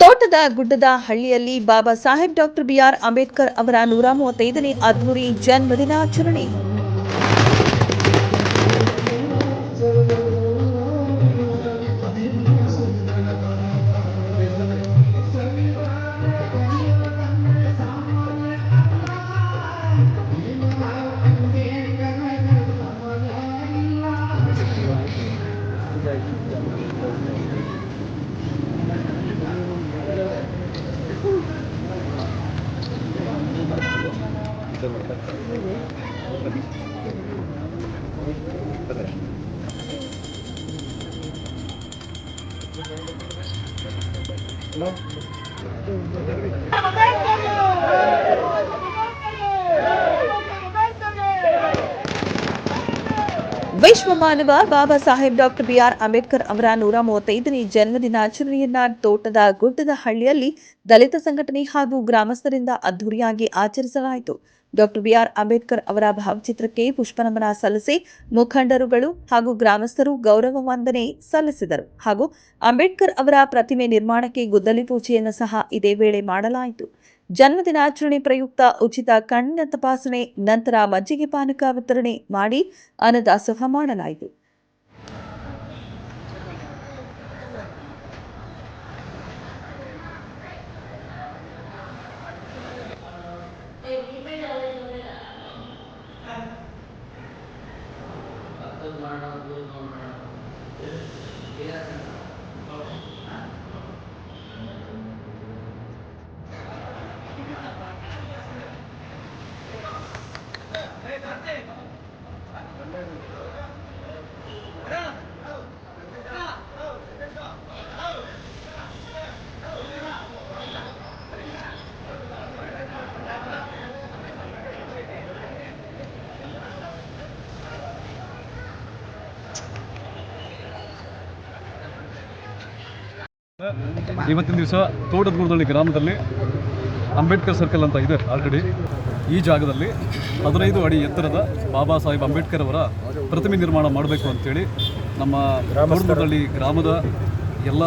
ತೋಟದ ಗುಡ್ಡದ ಹಳ್ಳಿಯಲ್ಲಿ ಬಾಬಾ ಸಾಹೇಬ್ ಡಾಕ್ಟರ್ ಬಿಆರ್ ಅಂಬೇಡ್ಕರ್ ಅವರ 135ನೇ ಅದ್ಧೂರಿ ಜನ್ಮದಿನಾಚರಣೆ. ವಿಶ್ವ ಮಾನವ ಬಾಬಾ ಸಾಹೇಬ್ ಡಾಕ್ಟರ್ ಬಿಆರ್ ಅಂಬೇಡ್ಕರ್ ಅವರ 135ನೇ ಜನ್ಮದಿನಾಚರಣೆಯನ್ನ ತೋಟದ ಗುಡ್ಡದ ಹಳ್ಳಿಯಲ್ಲಿ ದಲಿತ ಸಂಘಟನೆ ಹಾಗೂ ಗ್ರಾಮಸ್ಥರಿಂದ ಅದ್ದೂರಿಯಾಗಿ ಆಚರಿಸಲಾಯಿತು. ಡಾಕ್ಟರ್ ಬಿಆರ್ ಅಂಬೇಡ್ಕರ್ ಅವರ ಭಾವಚಿತ್ರಕ್ಕೆ ಪುಷ್ಪನಮನ ಸಲ್ಲಿಸಿ ಮುಖಂಡರುಗಳು ಹಾಗೂ ಗ್ರಾಮಸ್ಥರು ಗೌರವ ವಂದನೆ ಸಲ್ಲಿಸಿದರು. ಹಾಗೂ ಅಂಬೇಡ್ಕರ್ ಅವರ ಪ್ರತಿಮೆ ನಿರ್ಮಾಣಕ್ಕೆ ಗುದ್ದಲಿ ಪೂಜೆಯನ್ನು ಸಹ ಇದೇ ವೇಳೆ ಮಾಡಲಾಯಿತು. ಜನ್ಮದಿನಾಚರಣೆ ಪ್ರಯುಕ್ತ ಉಚಿತ ಕಣ್ಣಿನ ತಪಾಸಣೆ ನಂತರ ಮಜ್ಜಿಗೆ ಪಾನಕ ವಿತರಣೆ ಮಾಡಿ ಅನ್ನದಾಸೋಹ ಮಾಡಲಾಯಿತು. ಇವತ್ತಿನ ದಿವಸ ತೋಟದಗುಡ್ಡದಲ್ಲಿ ಗ್ರಾಮದಲ್ಲಿ ಅಂಬೇಡ್ಕರ್ ಸರ್ಕಲ್ ಅಂತ ಇದೆ. ಆಲ್ರೆಡಿ ಈ ಜಾಗದಲ್ಲಿ 15 ಅಡಿ ಎತ್ತರದ ಬಾಬಾ ಸಾಹೇಬ್ ಅಂಬೇಡ್ಕರ್ ಅವರ ಪ್ರತಿಮೆ ನಿರ್ಮಾಣ ಮಾಡಬೇಕು ಅಂತೇಳಿ ನಮ್ಮ ತೋಟದಗುಡ್ಡದಲ್ಲಿ ಗ್ರಾಮದ ಎಲ್ಲ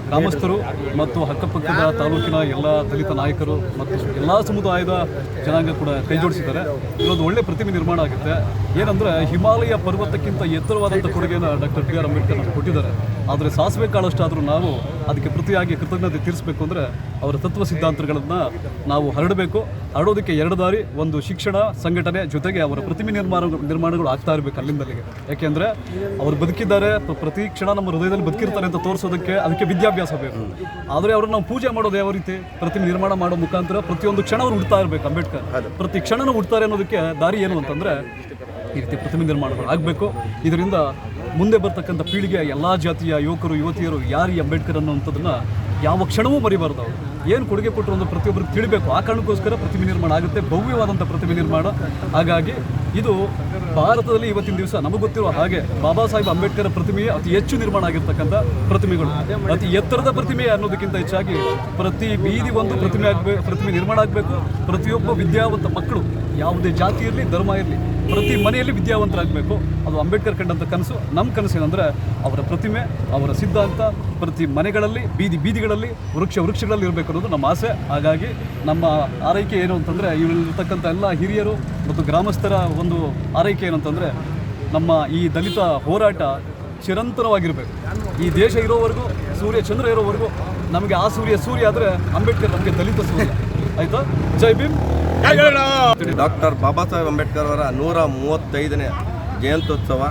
ಗ್ರಾಮಸ್ಥರು ಮತ್ತು ಅಕ್ಕಪಕ್ಕದ ತಾಲೂಕಿನ ಎಲ್ಲ ದಲಿತ ನಾಯಕರು ಮತ್ತು ಎಲ್ಲ ಸಮುದಾಯದ ಜನಾಂಗ ಕೂಡ ಕೈ ಜೋಡಿಸಿದ್ದಾರೆ. ಇದೊಂದು ಒಳ್ಳೆ ಪ್ರತಿಮೆ ನಿರ್ಮಾಣ ಆಗುತ್ತೆ. ಏನಂದರೆ ಹಿಮಾಲಯ ಪರ್ವತಕ್ಕಿಂತ ಎತ್ತರವಾದಂಥ ಕೊಡುಗೆಯನ್ನು ಡಾಕ್ಟರ್ ಬಿ ಆರ್ ಅಂಬೇಡ್ಕರ್ ನಮಗೆ ಕೊಟ್ಟಿದ್ದಾರೆ. ಆದರೆ ಸಾಸಿವೆ ಕಾಳಷ್ಟಾದರೂ ನಾವು ಅದಕ್ಕೆ ಪ್ರತಿಯಾಗಿ ಕೃತಜ್ಞತೆ ತೀರಿಸಬೇಕು ಅಂದರೆ ಅವರ ತತ್ವ ಸಿದ್ಧಾಂತಗಳನ್ನು ನಾವು ಹರಡಬೇಕು. ಹರಡೋದಕ್ಕೆ ಎರಡು ದಾರಿ, ಒಂದು ಶಿಕ್ಷಣ ಸಂಘಟನೆ ಜೊತೆಗೆ ಅವರ ಪ್ರತಿಮೆ ನಿರ್ಮಾಣಗಳು ಆಗ್ತಾ ಇರಬೇಕು ಅಲ್ಲಿಂದಲ್ಲಿಗೆ. ಯಾಕೆಂದರೆ ಅವರು ಬದುಕಿದ್ದಾರೆ, ಪ್ರತಿ ಕ್ಷಣ ನಮ್ಮ ಹೃದಯದಲ್ಲಿ ಬದುಕಿರ್ತಾರೆ ಅಂತ ತೋರಿಸೋದಕ್ಕೆ ಅದಕ್ಕೆ ವಿದ್ಯಾಭ್ಯಾಸ ಬೇಕು. ಆದರೆ ಅವ್ರನ್ನ ನಾವು ಪೂಜೆ ಮಾಡೋದು ಯಾವ ರೀತಿ? ಪ್ರತಿಮೆ ನಿರ್ಮಾಣ ಮಾಡೋ ಮುಖಾಂತರ ಪ್ರತಿಯೊಂದು ಕ್ಷಣ ಅವ್ರು ಹುಡ್ತಾ ಇರಬೇಕು. ಅಂಬೇಡ್ಕರ್ ಪ್ರತಿ ಕ್ಷಣನೂ ಹುಡ್ತಾರೆ ಅನ್ನೋದಕ್ಕೆ ದಾರಿ ಏನು ಅಂತಂದರೆ ಈ ರೀತಿ ಪ್ರತಿಮೆ ನಿರ್ಮಾಣಗಳು ಆಗಬೇಕು. ಇದರಿಂದ ಮುಂದೆ ಬರ್ತಕ್ಕಂಥ ಪೀಳಿಗೆ ಎಲ್ಲ ಜಾತಿಯ ಯುವಕರು ಯುವತಿಯರು ಯಾರು ಈ ಅಂಬೇಡ್ಕರ್ ಅನ್ನೋಂಥದ್ದನ್ನು ಯಾವ ಕ್ಷಣವೂ ಮರಿಬಾರ್ದು. ಅವರು ಏನು ಕೊಡುಗೆ ಕೊಟ್ಟರು ಅಂದರೆ ಪ್ರತಿಯೊಬ್ಬರಿಗೆ ತಿಳಿಬೇಕು. ಆ ಕಾರಣಕ್ಕೋಸ್ಕರ ಪ್ರತಿಮೆ ನಿರ್ಮಾಣ ಆಗುತ್ತೆ, ಭವ್ಯವಾದಂಥ ಪ್ರತಿಮೆ ನಿರ್ಮಾಣ. ಹಾಗಾಗಿ ಇದು ಭಾರತದಲ್ಲಿ ಇವತ್ತಿನ ದಿವಸ ನಮಗೆ ಗೊತ್ತಿರುವ ಹಾಗೆ ಬಾಬಾ ಸಾಹೇಬ್ ಅಂಬೇಡ್ಕರ್ ಪ್ರತಿಮೆಯೇ ಅತಿ ಹೆಚ್ಚು ನಿರ್ಮಾಣ ಆಗಿರ್ತಕ್ಕಂಥ ಪ್ರತಿಮೆಗಳು. ಅತಿ ಎತ್ತರದ ಪ್ರತಿಮೆ ಅನ್ನೋದಕ್ಕಿಂತ ಹೆಚ್ಚಾಗಿ ಪ್ರತಿ ಬೀದಿ ಒಂದು ಪ್ರತಿಮೆ ನಿರ್ಮಾಣ ಆಗಬೇಕು. ಪ್ರತಿಯೊಬ್ಬ ವಿದ್ಯಾವಂತ ಮಕ್ಕಳು, ಯಾವುದೇ ಜಾತಿ ಇರಲಿ ಧರ್ಮ ಇರಲಿ, ಪ್ರತಿ ಮನೆಯಲ್ಲಿ ವಿದ್ಯಾವಂತರಾಗಬೇಕು. ಅದು ಅಂಬೇಡ್ಕರ್ ಕಂಡಂಥ ಕನಸು. ನಮ್ಮ ಕನಸು ಏನಂದರೆ ಅವರ ಪ್ರತಿಮೆ, ಅವರ ಸಿದ್ಧಾಂತ ಪ್ರತಿ ಮನೆಗಳಲ್ಲಿ, ಬೀದಿಗಳಲ್ಲಿ, ವೃಕ್ಷಗಳಲ್ಲಿ ಇರಬೇಕು ಅನ್ನೋದು ನಮ್ಮ ಆಸೆ. ಹಾಗಾಗಿ ನಮ್ಮ ಆರೈಕೆ ಏನು ಅಂತಂದರೆ ಇವರಲ್ಲಿರ್ತಕ್ಕಂಥ ಎಲ್ಲ ಹಿರಿಯರು ಮತ್ತು ಗ್ರಾಮಸ್ಥರ ಒಂದು ಆರೈಕೆ ಏನಂತಂದರೆ ನಮ್ಮ ಈ ದಲಿತ ಹೋರಾಟ ಚಿರಂತನವಾಗಿರಬೇಕು. ಈ ದೇಶ ಇರೋವರೆಗೂ, ಸೂರ್ಯ ಚಂದ್ರ ಇರೋವರೆಗೂ ನಮಗೆ ಆ ಸೂರ್ಯ ಆದರೆ ಅಂಬೇಡ್ಕರ್ ನಮಗೆ ದಲಿತ ಸೂರ್ಯ. ಆಯಿತಾ? ಜೈ ಭೀಮ್. ಡಾಕ್ಟರ್ ಬಾಬಾ ಸಾಹೇಬ್ ಅಂಬೇಡ್ಕರ್ ಅವರ 135ನೇ ಜಯಂತ್ಯೋತ್ಸವ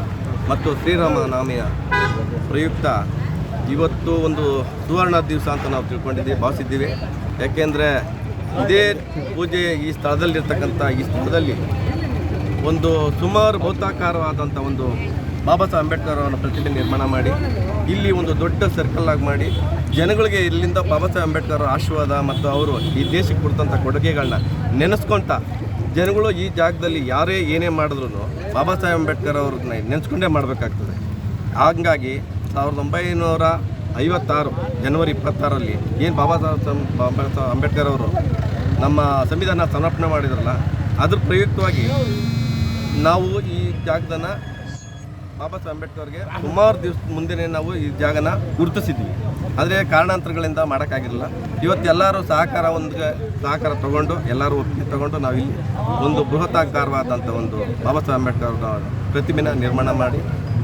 ಮತ್ತು ಶ್ರೀರಾಮನವಮಿಯ ಪ್ರಯುಕ್ತ ಇವತ್ತು ಒಂದು ಸುವರ್ಣ ದಿವಸ ಅಂತ ನಾವು ಭಾವಿಸಿದ್ದೀವಿ. ಯಾಕೆಂದರೆ ಇದೇ ಪೂಜೆ ಈ ಸ್ಥಳದಲ್ಲಿ ಒಂದು ಸುಮಾರು ಭೌತಾಕಾರವಾದಂಥ ಒಂದು ಬಾಬಾ ಸಾಹೇಬ್ ಅಂಬೇಡ್ಕರ್ ಅವರ ಪ್ರತಿಮೆ ನಿರ್ಮಾಣ ಮಾಡಿ ಇಲ್ಲಿ ಒಂದು ದೊಡ್ಡ ಸರ್ಕಲ್ ಆಗಿ ಮಾಡಿ ಜನಗಳಿಗೆ ಇಲ್ಲಿಂದ ಬಾಬಾ ಸಾಹೇಬ್ ಅಂಬೇಡ್ಕರ್ ಅವರ ಆಶೀರ್ವಾದ ಮತ್ತು ಅವರು ಈ ದೇಶಕ್ಕೆ ಕೊಡ್ತಂಥ ಕೊಡುಗೆಗಳನ್ನ ನೆನೆಸ್ಕೊತ ಜನಗಳು ಈ ಜಾಗದಲ್ಲಿ ಯಾರೇ ಏನೇ ಮಾಡಿದ್ರು ಬಾಬಾ ಸಾಹೇಬ್ ಅಂಬೇಡ್ಕರ್ ಅವ್ರನ್ನ ನೆನೆಸ್ಕೊಂಡೇ ಮಾಡಬೇಕಾಗ್ತದೆ. ಹಾಗಾಗಿ 1956 ಜನವರಿ 26ರಲ್ಲಿ ಏನು ಬಾಬಾ ಸಾಹೇಬ್ ಅಂಬೇಡ್ಕರ್ ಅವರು ನಮ್ಮ ಸಂವಿಧಾನ ಸಮರ್ಪಣೆ ಮಾಡಿದ್ರಲ್ಲ, ಅದ್ರ ಪ್ರಯುಕ್ತವಾಗಿ ನಾವು ಈ ಜಾಗದನ್ನು ಬಾಬಾ ಸಾಹೇಬ್ ಅಂಬೇಡ್ಕರ್ಗೆ ಸುಮಾರು ದಿವಸ ಮುಂದೆ ನಾವು ಈ ಜಾಗನ ಗುರುತಿಸಿದ್ವಿ. ಆದರೆ ಕಾರಣಾಂತರಗಳಿಂದ ಮಾಡೋಕ್ಕಾಗಿರಲಿಲ್ಲ. ಇವತ್ತು ಎಲ್ಲರೂ ಸಹಕಾರ ತಗೊಂಡು ಎಲ್ಲರೂ ಒಪ್ಪಿಗೆ ತಗೊಂಡು ನಾವು ಇಲ್ಲಿ ಒಂದು ಬೃಹತ್ತಾಕಾರವಾದಂಥ ಒಂದು ಬಾಬಾ ಸಾಹೇಬ್ ಅಂಬೇಡ್ಕರ್ ಪ್ರತಿಮೆನ ನಿರ್ಮಾಣ ಮಾಡಿ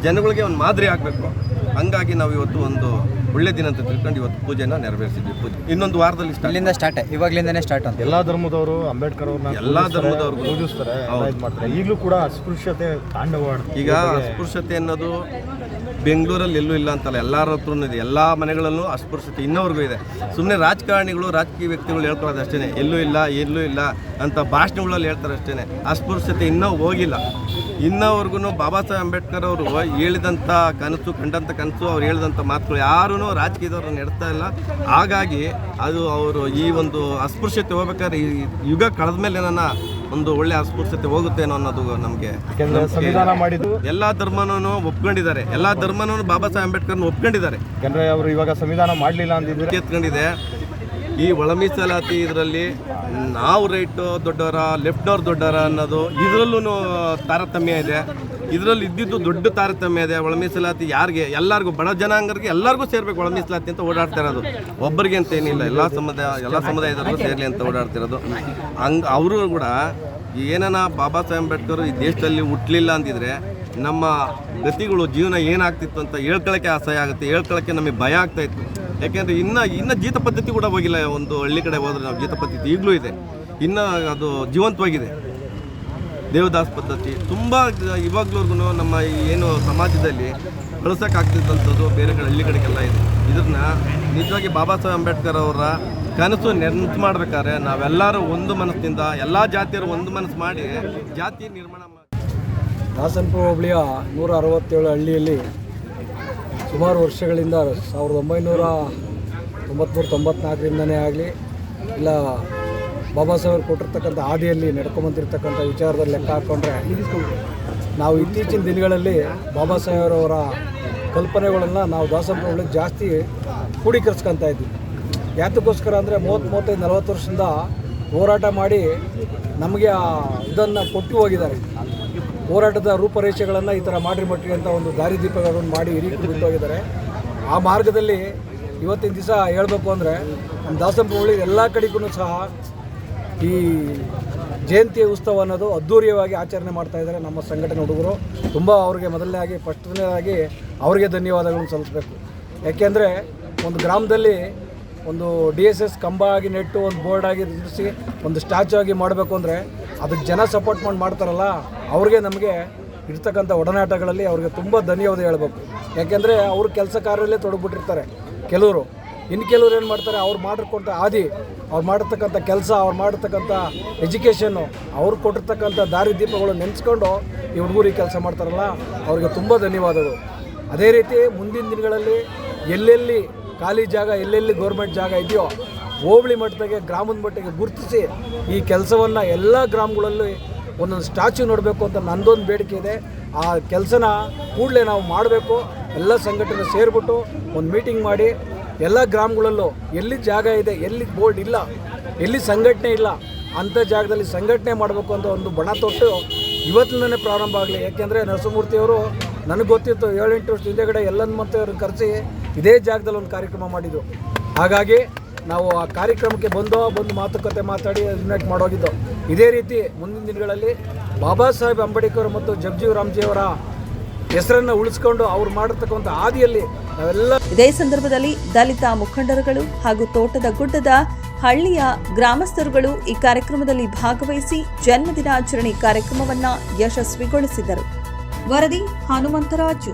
ಜನಗಳಿಗೆ ಒಂದು ಮಾದರಿ ಆಗಬೇಕು. ಹಂಗಾಗಿ ನಾವು ಇವತ್ತು ಒಂದು ಒಳ್ಳೆ ದಿನ ಅಂತ ತಿಳ್ಕೊಂಡು ಇವತ್ತು ಪೂಜೆನ ನೆರವೇರಿಸಿದ್ವಿ. ಪೂಜೆ ಇನ್ನೊಂದು ವಾರದಲ್ಲಿ ಇಲ್ಲಿಂದ ಸ್ಟಾರ್ಟ್, ಇವಾಗಲಿಂದನೇ ಸ್ಟಾರ್ಟ್ ಅಂತ. ಎಲ್ಲ ಧರ್ಮದವರು ಅಂಬೇಡ್ಕರ್ ಅವ್ರನ್ನ ಎಲ್ಲ ಧರ್ಮದವರು ಪೂಜಿಸ್ತಾರೆ, ಇದು ಮಾಡ್ತಾರೆ. ಈಗಲೂ ಕೂಡ ಅಸ್ಪೃಶ್ಯತೆ ತಾಂಡವಾಡ್ತಾರೆ. ಈಗ ಅಸ್ಪೃಶ್ಯತೆ ಅನ್ನೋದು ಬೆಂಗಳೂರಲ್ಲಿ ಎಲ್ಲೂ ಇಲ್ಲ ಅಂತಲ್ಲ, ಎಲ್ಲರ ಹತ್ರನೂ ಇದೆ. ಎಲ್ಲ ಮನೆಗಳಲ್ಲೂ ಅಸ್ಪೃಶ್ಯತೆ ಇನ್ನವರೆಗೂ ಇದೆ. ಸುಮ್ಮನೆ ರಾಜಕಾರಣಿಗಳು, ರಾಜಕೀಯ ವ್ಯಕ್ತಿಗಳು ಹೇಳ್ಕೊಳ್ಳೋದು ಅಷ್ಟೇ, ಎಲ್ಲೂ ಇಲ್ಲ ಅಂತ ಭಾಷಣಗಳಲ್ಲಿ ಹೇಳ್ತಾರೆ ಅಷ್ಟೇ. ಅಸ್ಪೃಶ್ಯತೆ ಇನ್ನೂ ಹೋಗಿಲ್ಲ. ಇನ್ನವರೆಗೂ ಬಾಬಾ ಸಾಹೇಬ್ ಅಂಬೇಡ್ಕರ್ ಅವರು ಹೇಳಿದಂಥ ಕನಸು, ಕಂಡಂಥ ಕನಸು, ಅವ್ರು ಹೇಳಿದಂಥ ಮಾತುಗಳು ಯಾರೂ ರಾಜಕೀಯದವ್ರನ್ನ ನಡೆಸ್ತಾ ಇಲ್ಲ. ಹಾಗಾಗಿ ಅದು ಅವರು ಈ ಒಂದು ಅಸ್ಪೃಶ್ಯತೆ ಹೋಗ್ಬೇಕಾದ್ರೆ ಈ ಯುಗ ಕಳೆದ ಮೇಲೆ ನನ್ನ ಒಂದು ಒಳ್ಳೆ ಅಸ್ಪೃಶ್ಯತೆ ಹೋಗುತ್ತೇನೋ ಅನ್ನೋದು ನಮಗೆ. ಸಂವಿಧಾನ ಮಾಡಿದ್ದು ಎಲ್ಲ ಧರ್ಮನೂ ಒಪ್ಕೊಂಡಿದ್ದಾರೆ, ಎಲ್ಲ ಧರ್ಮನೂ ಬಾಬಾ ಸಾಹೇಬ್ ಅಂಬೇಡ್ಕರ್ನ ಒಪ್ಕೊಂಡಿದ್ದಾರೆ. ಯಾಕಂದ್ರೆ ಅವರು ಇವಾಗ ಸಂವಿಧಾನ ಮಾಡಲಿಲ್ಲ ಅಂದಿದ್ರೆ ಎತ್ಕೊಂಡಿದೆ. ಈ ಒಳ ಮೀಸಲಾತಿ ಇದರಲ್ಲಿ ನಾವು ರೈಟು ದೊಡ್ಡವರ, ಲೆಫ್ಟ್ನವ್ರು ದೊಡ್ಡವರ ಅನ್ನೋದು ಇದರಲ್ಲೂ ತಾರತಮ್ಯ ಇದೆ. ಇದರಲ್ಲಿ ಇದ್ದಿದ್ದು ದೊಡ್ಡ ತಾರತಮ್ಯ ಇದೆ. ಒಳ ಮೀಸಲಾತಿ ಯಾರಿಗೆ, ಎಲ್ಲರಿಗೂ, ಬಡ ಜನಾಂಗರಿಗೆ ಎಲ್ಲರಿಗೂ ಸೇರ್ಬೇಕು ಒಳ ಮೀಸಲಾತಿ ಅಂತ ಓಡಾಡ್ತಾ ಇರೋದು. ಒಬ್ಬರಿಗೆ ಅಂತ ಏನಿಲ್ಲ, ಎಲ್ಲ ಸಮುದಾಯದವ್ರಿಗೂ ಸೇರಲಿ ಅಂತ ಓಡಾಡ್ತಿರೋದು. ಹಂಗೆ ಅವರು ಕೂಡ ಏನನ ಬಾಬಾ ಸಾಹೇಬ್ ಅಂಬೇಡ್ಕರ್ ಈ ದೇಶದಲ್ಲಿ ಹುಟ್ಟಲಿಲ್ಲ ಅಂತಿದ್ರೆ ನಮ್ಮ ಗತಿಗಳು, ಜೀವನ ಏನಾಗ್ತಿತ್ತು ಅಂತ ಹೇಳ್ಕೊಳ್ಳೋಕ್ಕೆ ಅಸಹ್ಯ ಆಗುತ್ತೆ, ಹೇಳ್ಕೊಳ್ಳೋಕ್ಕೆ ನಮಗೆ ಭಯ ಆಗ್ತಾಯಿತ್ತು. ಯಾಕೆಂದರೆ ಇನ್ನು ಜೀತ ಪದ್ಧತಿ ಕೂಡ ಹೋಗಿಲ್ಲ. ಒಂದು ಹಳ್ಳಿ ಕಡೆ ಹೋದರೆ ನಾವು ಜೀತ ಪದ್ಧತಿ ಈಗಲೂ ಇದೆ, ಇನ್ನು ಅದು ಜೀವಂತವಾಗಿದೆ. ದೇವದಾಸ್ ಪದ್ಧತಿ ತುಂಬ ಇವಾಗ್ಲೂರ್ಗು ನಮ್ಮ ಏನು ಸಮಾಜದಲ್ಲಿ ಬಳಸೋಕ್ಕಾಗ್ತಿದ್ದಂಥದ್ದು ಬೇರೆ ಕಡೆ ಹಳ್ಳಿ ಕಡೆಗೆಲ್ಲ ಇದೆ. ಇದನ್ನ ನಿಜವಾಗಿ ಬಾಬಾ ಸಾಹೇಬ್ ಅಂಬೇಡ್ಕರ್ ಅವರ ಕನಸು ನೆನಪು ಮಾಡಬೇಕಾದ್ರೆ ನಾವೆಲ್ಲರೂ ಒಂದು ಮನಸ್ಸಿನಿಂದ, ಎಲ್ಲ ಜಾತಿಯರು ಒಂದು ಮನಸ್ಸು ಮಾಡಿ ಜಾತಿ ನಿರ್ಮಾಣ ಮಾಡಿ. ದಾಸನಪುರ ಹೋಬಳಿಯ 167 ಹಳ್ಳಿಯಲ್ಲಿ ಸುಮಾರು ವರ್ಷಗಳಿಂದ 1993-94ರಿಂದನೇ ಆಗಲಿ, ಇಲ್ಲ ಬಾಬಾ ಸಾಹೇಬರು ಕೊಟ್ಟಿರ್ತಕ್ಕಂಥ ಹಾದಿಯಲ್ಲಿ ನಡ್ಕೊಂಬಂತಿರ್ತಕ್ಕಂಥ ವಿಚಾರದಲ್ಲಿ ಲೆಕ್ಕ ಹಾಕ್ಕೊಂಡ್ರೆ ನಾವು ಇತ್ತೀಚಿನ ದಿನಗಳಲ್ಲಿ ಬಾಬಾ ಸಾಹೇಬರವರ ಕಲ್ಪನೆಗಳನ್ನು ನಾವು ದಾಸನಪುರ ಹೋಬಳಿಗೆ ಜಾಸ್ತಿ ಕ್ರೋಢೀಕರಿಸ್ಕೊತಾ ಇದ್ವಿ. ಯಾತಕ್ಕೋಸ್ಕರ ಅಂದರೆ 30-40 ವರ್ಷದಿಂದ ಹೋರಾಟ ಮಾಡಿ ನಮಗೆ ಇದನ್ನು ಕೊಟ್ಟು ಹೋಗಿದ್ದಾರೆ. ಹೋರಾಟದ ರೂಪರೇಷೆಗಳನ್ನು ಈ ಥರ ಮಾಡಿರಿ ಅಂತ ಒಂದು ದಾರಿದೀಪಗಳನ್ನು ಮಾಡಿ ಹಿರಿದು ಬಿಟ್ಟು ಹೋಗಿದ್ದಾರೆ. ಆ ಮಾರ್ಗದಲ್ಲಿ ಇವತ್ತಿನ ದಿವಸ ಹೇಳಬೇಕು ಅಂದರೆ ನಮ್ಮ ದಾಸನಪುರ ಹೋಬಳಿ ಎಲ್ಲ ಕಡೆಗೂ ಸಹ ಈ ಜಯಂತಿ ಉತ್ಸವ ಅನ್ನೋದು ಅದ್ಧೂರಿಯವಾಗಿ ಆಚರಣೆ ಮಾಡ್ತಾಯಿದ್ದಾರೆ ನಮ್ಮ ಸಂಘಟನೆ ಹುಡುಗರು. ತುಂಬ ಅವ್ರಿಗೆ ಫಸ್ಟ್ನೇದಾಗಿ ಅವ್ರಿಗೆ ಧನ್ಯವಾದಗಳನ್ನು ಸಲ್ಲಿಸಬೇಕು. ಯಾಕೆಂದರೆ ಒಂದು ಗ್ರಾಮದಲ್ಲಿ ಒಂದು DSS ಕಂಬ ಆಗಿ ನೆಟ್ಟು ಒಂದು ಬೋರ್ಡ್ ಆಗಿ ನಿಲ್ಲಿಸಿ ಒಂದು ಸ್ಟ್ಯಾಚು ಆಗಿ ಮಾಡಬೇಕು ಅಂದರೆ ಅದಕ್ಕೆ ಜನ ಸಪೋರ್ಟ್ ಮಾಡ್ತಾರಲ್ಲ, ಅವ್ರಿಗೆ ನಮಗೆ ಇರ್ತಕ್ಕಂಥ ಒಡನಾಟಗಳಲ್ಲಿ ಅವ್ರಿಗೆ ತುಂಬ ಧನ್ಯವಾದ ಹೇಳಬೇಕು. ಯಾಕೆಂದರೆ ಅವರು ಕೆಲಸ ಕಾರ್ಯದಲ್ಲೇ ತೊಡಗಿಬಿಟ್ಟಿರ್ತಾರೆ ಕೆಲವರು. ಇನ್ನು ಕೆಲವ್ರು ಏನು ಮಾಡ್ತಾರೆ, ಅವ್ರು ಮಾಡಿರ್ತಕ್ಕಂಥ ಹಾದಿ, ಅವ್ರು ಮಾಡಿರ್ತಕ್ಕಂಥ ಕೆಲಸ, ಅವ್ರು ಮಾಡಿರ್ತಕ್ಕಂಥ ಎಜುಕೇಷನ್ನು, ಅವ್ರು ಕೊಟ್ಟಿರ್ತಕ್ಕಂಥ ದಾರಿ ದೀಪಗಳು ನೆನೆಸ್ಕೊಂಡು ಈ ಹುಡುಗರಿಗೆ ಕೆಲಸ ಮಾಡ್ತಾರಲ್ಲ, ಅವ್ರಿಗೆ ತುಂಬ ಧನ್ಯವಾದಗಳು. ಅದೇ ರೀತಿ ಮುಂದಿನ ದಿನಗಳಲ್ಲಿ ಎಲ್ಲೆಲ್ಲಿ ಖಾಲಿ ಜಾಗ, ಎಲ್ಲೆಲ್ಲಿ ಗೌರ್ಮೆಂಟ್ ಜಾಗ ಇದೆಯೋ ಹೋಬಳಿ ಮಟ್ಟದಾಗೆ, ಗ್ರಾಮದ ಮಟ್ಟಿಗೆ ಗುರುತಿಸಿ ಈ ಕೆಲಸವನ್ನು ಎಲ್ಲ ಗ್ರಾಮಗಳಲ್ಲಿ ಒಂದೊಂದು ಸ್ಟ್ಯಾಚ್ಯೂ ನೋಡಬೇಕು ಅಂತ ನನ್ನದೊಂದು ಬೇಡಿಕೆ ಇದೆ. ಆ ಕೆಲಸನ ಕೂಡಲೇ ನಾವು ಮಾಡಬೇಕು. ಎಲ್ಲ ಸಂಘಟನೆ ಸೇರಿಬಿಟ್ಟು ಒಂದು ಮೀಟಿಂಗ್ ಮಾಡಿ ಎಲ್ಲ ಗ್ರಾಮಗಳಲ್ಲೂ ಎಲ್ಲಿ ಜಾಗ ಇದೆ, ಎಲ್ಲಿ ಬೋರ್ಡ್ ಇಲ್ಲ, ಎಲ್ಲಿ ಸಂಘಟನೆ ಇಲ್ಲ ಅಂಥ ಜಾಗದಲ್ಲಿ ಸಂಘಟನೆ ಮಾಡಬೇಕು ಅಂತ ಒಂದು ಬಣ ತೊಟ್ಟು ಇವತ್ತಿಂದನೇ ಪ್ರಾರಂಭ ಆಗಲಿ. ಯಾಕೆಂದರೆ ನರಸಿಂಹಮೂರ್ತಿಯವರು ನನಗೆ ಗೊತ್ತಿತ್ತು 7-8 ವರ್ಷದ ಹಿಂದೆಗಡೆ ಎಲ್ಲನ ಅವ್ರನ್ನ ಕರೆಸಿ ಇದೇ ಜಾಗದಲ್ಲಿ ಒಂದು ಕಾರ್ಯಕ್ರಮ ಮಾಡಿದ್ದು. ಹಾಗಾಗಿ ನಾವು ಆ ಕಾರ್ಯಕ್ರಮಕ್ಕೆ ಬಂದು ಮಾತುಕತೆ ಮಾತಾಡಿ ಇನ್ವೈಟ್ ಮಾಡೋಗಿದ್ದು. ಇದೇ ರೀತಿ ಮುಂದಿನ ದಿನಗಳಲ್ಲಿ ಬಾಬಾ ಸಾಹೇಬ್ ಅಂಬೇಡ್ಕರ್ ಮತ್ತು ಜಗಜೀವ್ ರಾಮ್ಜಿಯವರ ಹೆಸರನ್ನು ಉಳಿಸ್ಕೊಂಡು ಅವ್ರು ಮಾಡಿರ್ತಕ್ಕಂಥ ಹಾದಿಯಲ್ಲಿ ನಾವೆಲ್ಲ. ಇದೇ ಸಂದರ್ಭದಲ್ಲಿ ದಲಿತ ಮುಖಂಡರುಗಳು ಹಾಗೂ ತೋಟದ ಗುಡ್ಡದ ಹಳ್ಳಿಯ ಗ್ರಾಮಸ್ಥರುಗಳು ಈ ಕಾರ್ಯಕ್ರಮದಲ್ಲಿ ಭಾಗವಹಿಸಿ ಜನ್ಮದಿನಾಚರಣೆ ಕಾರ್ಯಕ್ರಮವನ್ನು ಯಶಸ್ವಿಗೊಳಿಸಿದರು. ವರದಿ ಹನುಮಂತರಾಜು.